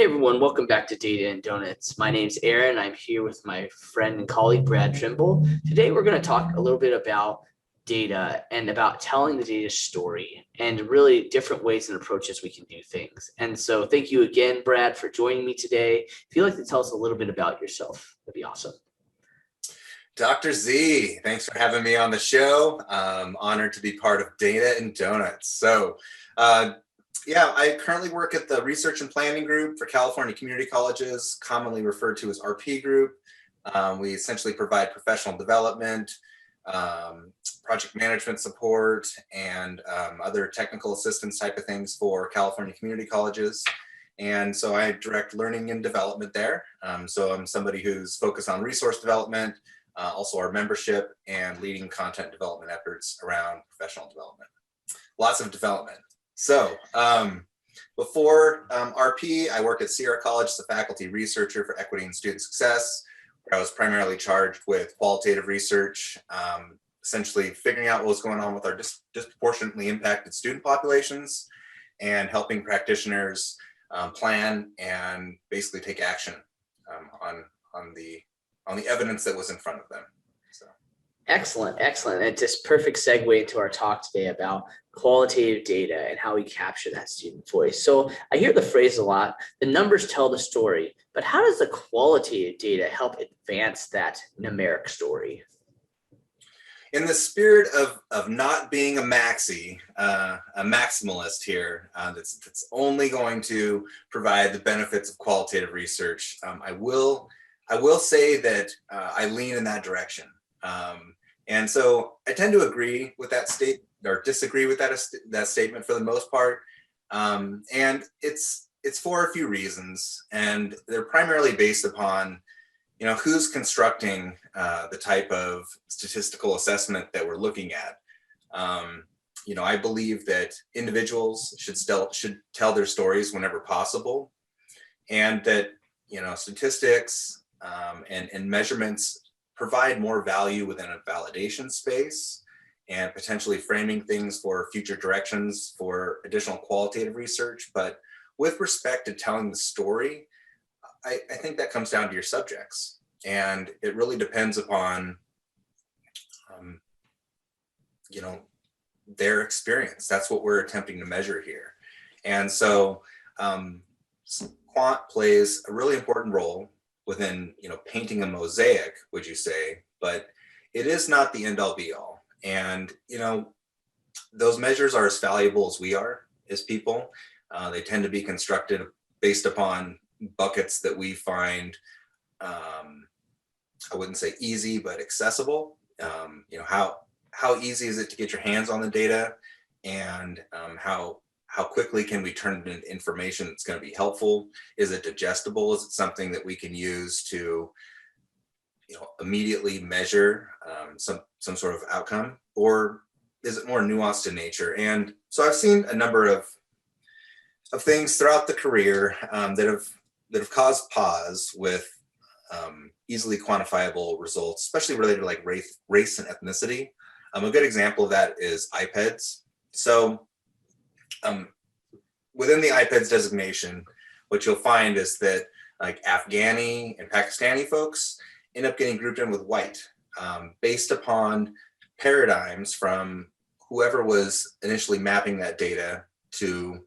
Hey everyone, welcome back to Data and Donuts. My name's Aaron. I'm here with my friend and colleague Brad Trimble. Today we're going to talk a little bit about data and about telling the data story and really different ways and approaches we can do things. And so thank you again, Brad, for joining me today. If you'd like to tell us a little bit about yourself, that'd be awesome. Dr. Z, thanks for having me on the show. I'm honored to be part of Data and Donuts. Yeah, I currently work at the Research and Planning Group for California Community Colleges, commonly referred to as RP Group. We essentially provide professional development, project management support, and other technical assistance type of things for California Community Colleges. And so I direct learning and development there. So I'm somebody who's focused on resource development, also our membership, and leading content development efforts around professional development. Lots of development. So before RP, I worked at Sierra College as a faculty researcher for equity and student success, where I was primarily charged with qualitative research, essentially figuring out what was going on with our disproportionately impacted student populations and helping practitioners plan and basically take action on the evidence that was in front of them. So. Excellent. And just perfect segue into our talk today about qualitative data and how we capture that student voice. So I hear the phrase a lot, the numbers tell the story, but how does the qualitative data help advance that numeric story? In the spirit of not being a maximalist here, that's only going to provide the benefits of qualitative research, I will say that I lean in that direction. And so I tend to agree with that or disagree with that statement for the most part. And it's for a few reasons, and they're primarily based upon, who's constructing the type of statistical assessment that we're looking at. I believe that individuals should tell their stories whenever possible, and that, statistics and measurements provide more value within a validation space and potentially framing things for future directions for additional qualitative research. But with respect to telling the story, I think that comes down to your subjects, and it really depends upon, their experience. That's what we're attempting to measure here. And so quant plays a really important role within, painting a mosaic, would you say, but it is not the end all be all. And, those measures are as valuable as we are as people. They tend to be constructed based upon buckets that we find, I wouldn't say easy, but accessible. How easy is it to get your hands on the data, and how quickly can we turn it into information that's going to be helpful? Is it digestible? Is it something that we can use to, immediately measure some sort of outcome, or is it more nuanced in nature? And so I've seen a number of things throughout the career that have caused pause with easily quantifiable results, especially related to like race and ethnicity. A good example of that is IPEDS. So within the IPEDS designation, what you'll find is that like Afghani and Pakistani folks end up getting grouped in with white based upon paradigms from whoever was initially mapping that data to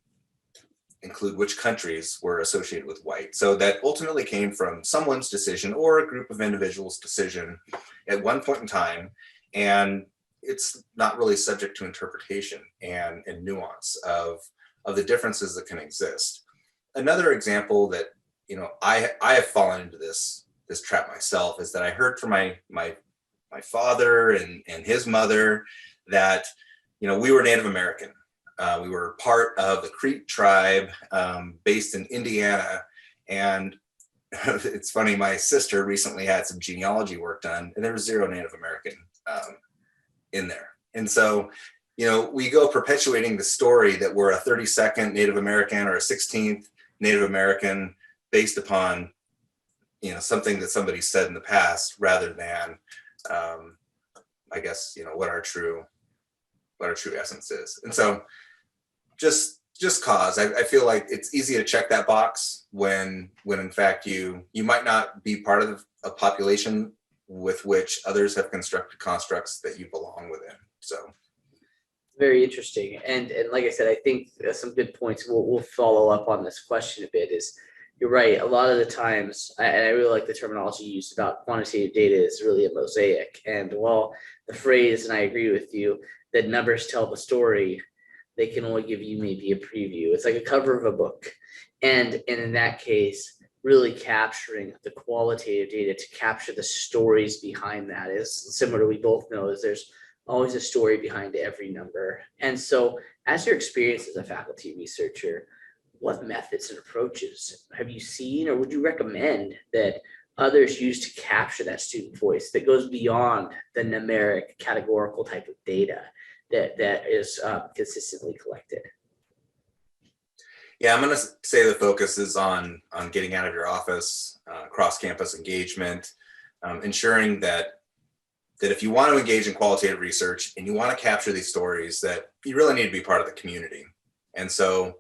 include which countries were associated with white. So that ultimately came from someone's decision or a group of individuals' decision at one point in time, and it's not really subject to interpretation and nuance of the differences that can exist. Another example that, I have fallen into this trap myself is that I heard from my father and his mother that, we were Native American. We were part of the Creek tribe based in Indiana. And it's funny, my sister recently had some genealogy work done, and there was 0 Native American in there. And so, we go perpetuating the story that we're a 32nd Native American or a 16th Native American based upon, something that somebody said in the past, rather than, I guess, what our true essence is. And so just just cause. I feel like it's easy to check that box when in fact you might not be part of a population with which others have constructed constructs that you belong within. So Very interesting. And like I said, I think there's some good points. We'll follow up on this question a bit. Is you're right. A lot of the times, and I really like the terminology used about quantitative data is really a mosaic. And while the phrase, and I agree with you, that numbers tell the story, they can only give you maybe a preview. It's like a cover of a book. And in that case, really capturing the qualitative data to capture the stories behind that is similar. We both know is there's always a story behind every number. And so, as your experience as a faculty researcher, what methods and approaches have you seen, or would you recommend that others use to capture that student voice that goes beyond the numeric categorical type of data that is consistently collected? yeah, I'm going to say the focus is on getting out of your office, cross-campus engagement, ensuring that if you want to engage in qualitative research and you want to capture these stories, that you really need to be part of the community. And so,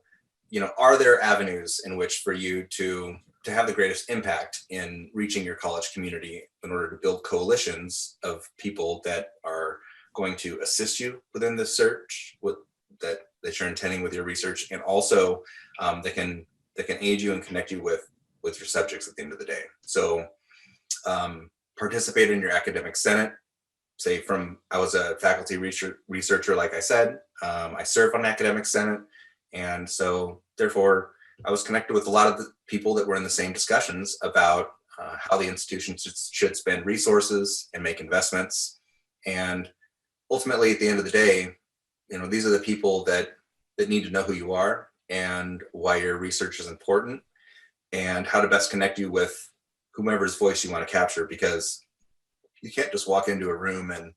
are there avenues in which for you to have the greatest impact in reaching your college community in order to build coalitions of people that are going to assist you within the search that you're intending with your research, and also that can aid you and connect you with your subjects at the end of the day. So participate in your academic senate. I was a faculty researcher, like I said, I serve on academic senate. And so therefore I was connected with a lot of the people that were in the same discussions about how the institution should spend resources and make investments. And ultimately at the end of the day, these are the people that need to know who you are and why your research is important and how to best connect you with whomever's voice you want to capture, because you can't just walk into a room and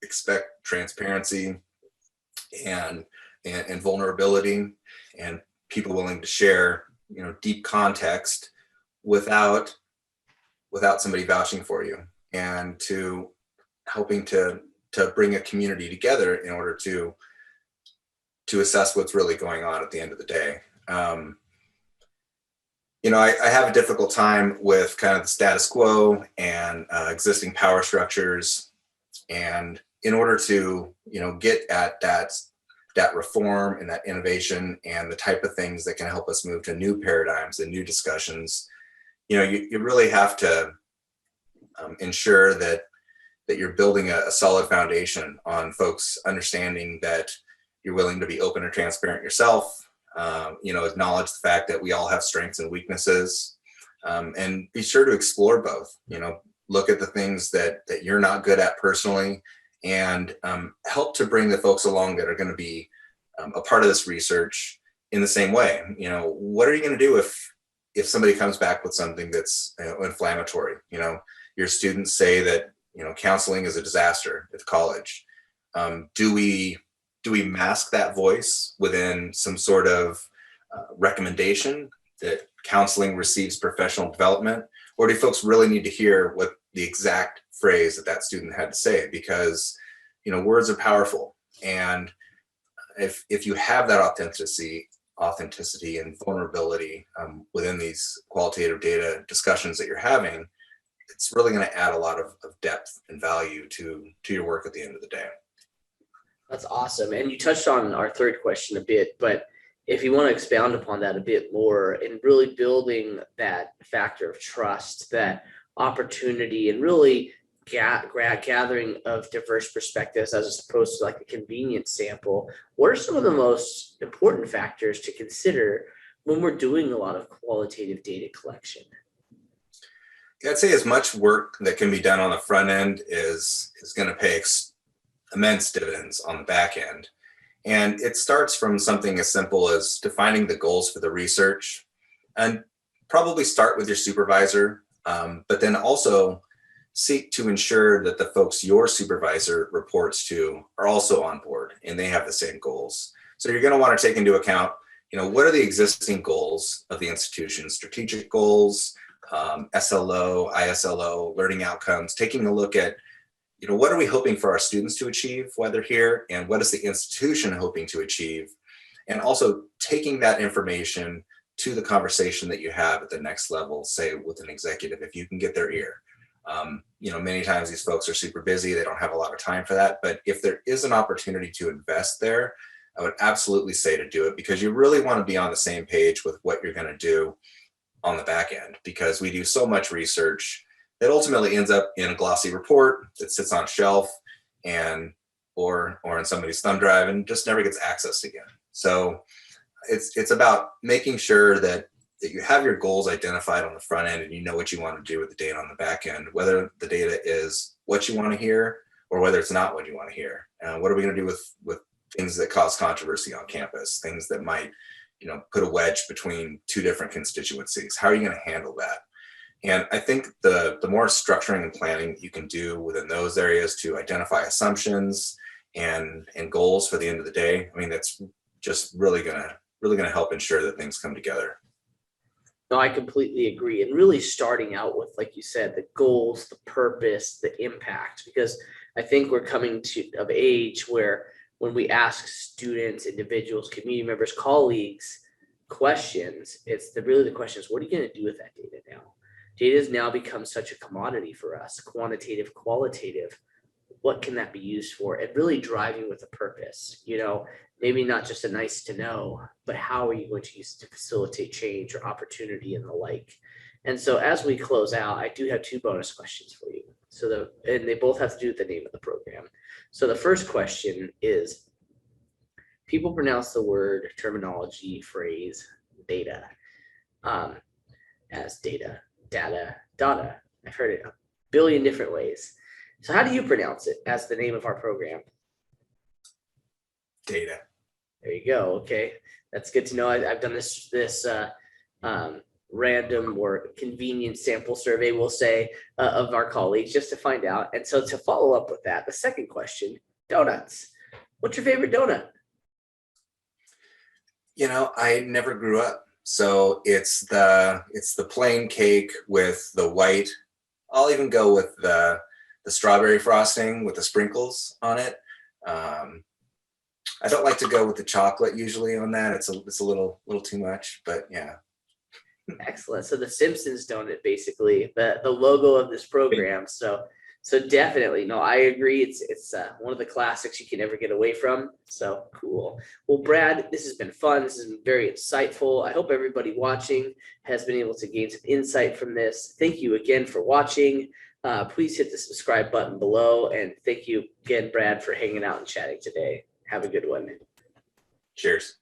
expect transparency and vulnerability and people willing to share, deep context without somebody vouching for you and to helping to bring a community together in order to assess what's really going on at the end of the day. I have a difficult time with kind of the status quo and existing power structures. And in order to, get at that reform and that innovation and the type of things that can help us move to new paradigms and new discussions, you really have to ensure that you're building a solid foundation on folks understanding that you're willing to be open and transparent yourself, acknowledge the fact that we all have strengths and weaknesses, and be sure to explore both, look at the things that you're not good at personally, and help to bring the folks along that are going to be a part of this research in the same way. What are you going to do if somebody comes back with something that's inflammatory? Your students say that counseling is a disaster at college. Do we mask that voice within some sort of recommendation that counseling receives professional development, or do folks really need to hear what the exact phrase that student had to say? Because words are powerful, and if you have that authenticity and vulnerability within these qualitative data discussions that you're having, it's really going to add a lot of depth and value to your work at the end of the day. That's awesome. And you touched on our third question a bit, but if you want to expound upon that a bit more and really building that factor of trust, that opportunity, and really gathering of diverse perspectives as opposed to like a convenience sample, what are some of the most important factors to consider when we're doing a lot of qualitative data collection? I'd say as much work that can be done on the front end is going to pay immense dividends on the back end. And it starts from something as simple as defining the goals for the research, and probably start with your supervisor, but then also seek to ensure that the folks your supervisor reports to are also on board and they have the same goals. So you're going to want to take into account, what are the existing goals of the institution, strategic goals, SLO, ISLO, learning outcomes, taking a look at, what are we hoping for our students to achieve while they're here, and what is the institution hoping to achieve? and also taking that information to the conversation that you have at the next level, say with an executive, if you can get their ear. Many times these folks are super busy, they don't have a lot of time for that, but if there is an opportunity to invest there, I would absolutely say to do it, because you really want to be on the same page with what you're going to do on the back end, because we do so much research that ultimately ends up in a glossy report that sits on a shelf and or in somebody's thumb drive and just never gets accessed again. So it's about making sure that you have your goals identified on the front end and you know what you want to do with the data on the back end, whether the data is what you want to hear or whether it's not what you want to hear. What are we going to do with things that cause controversy on campus, things that might put a wedge between two different constituencies? How are you going to handle that? And I think the more structuring and planning you can do within those areas to identify assumptions and goals for the end of the day, I mean, that's just really gonna help ensure that things come together. No, I completely agree. And really starting out with, like you said, the goals, the purpose, the impact, because I think we're coming of age where when we ask students, individuals, community members, colleagues questions, really the question is, what are you going to do with that data now? Data has now become such a commodity for us, quantitative, qualitative. What can that be used for? And really driving with a purpose, maybe not just a nice to know, but how are you going to use it to facilitate change or opportunity and the like? And so as we close out, I do have two bonus questions for you. And they both have to do with the name of the program. So the first question is, people pronounce the word, terminology, phrase, data as data, data. I've heard it a billion different ways. So how do you pronounce it as the name of our program? Data. There you go. Okay, that's good to know. I've done this random or convenient sample survey, we'll say, of our colleagues just to find out. And so to follow up with that, the second question, donuts. What's your favorite donut? I never grew up, so it's the plain cake with the white. I'll even go with the strawberry frosting with the sprinkles on it. I don't like to go with the chocolate usually on that. It's a little too much, but yeah. Excellent. So the Simpsons donut, basically the logo of this program. So definitely, no, I agree. It's one of the classics you can never get away from. So cool. Well, Brad, this has been fun. This has been very insightful. I hope everybody watching has been able to gain some insight from this. Thank you again for watching. Please hit the subscribe button below. And thank you again, Brad, for hanging out and chatting today. Have a good one. Cheers.